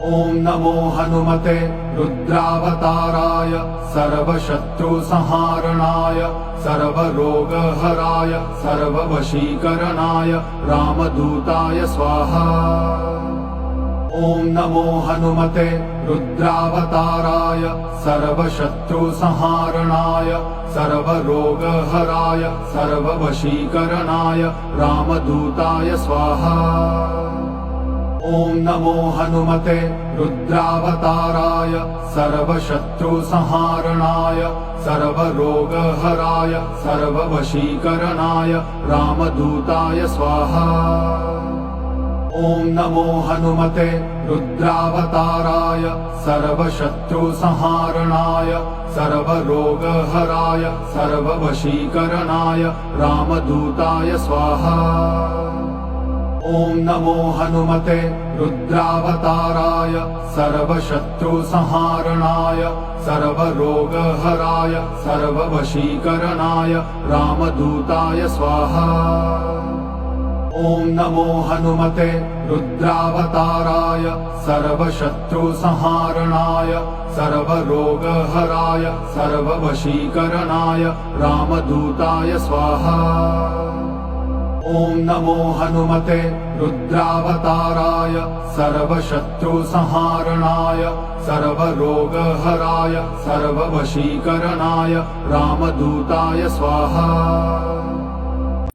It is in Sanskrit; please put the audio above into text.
ॐ नमो हनुमते रुद्रावताराय सर्वशत्रुसंहारणाय सर्वरोगहराय सर्ववशीकरणाय रामदूताय स्वाहा। ॐ नमो हनुमते रुद्रावताराय सर्वशत्रुसंहारणाय सर्वरोगहराय सर्ववशीकरणाय रामदूताय स्वाहा। ॐ नमो हनुमते रुद्रावताराय सर्वशत्रुसंहारणाय सर्वरोगहराय सर्ववशीकरणाय रामदूताय स्वाहा। ॐ नमो हनुमते रुद्रावताराय सर्वशत्रुसंहारणाय सर्वरोगहराय सर्ववशीकरणाय रामदूताय स्वाहा। ॐ नमो हनुमते रुद्रावताराय सर्वशत्रुसंहारणाय सर्वरोगहराय सर्ववशीकरणाय रामदूताय स्वाहा। ॐ नमो हनुमते रुद्रावताराय सर्वशत्रुसंहारणाय सर्वरोगहराय सर्ववशीकरणाय रामदूताय स्वाहा। ॐ नमो हनुमते रुद्रावताराय सर्वशत्रुसंहारणाय सर्वरोगहराय सर्ववशीकरणाय रामदूताय स्वाहा।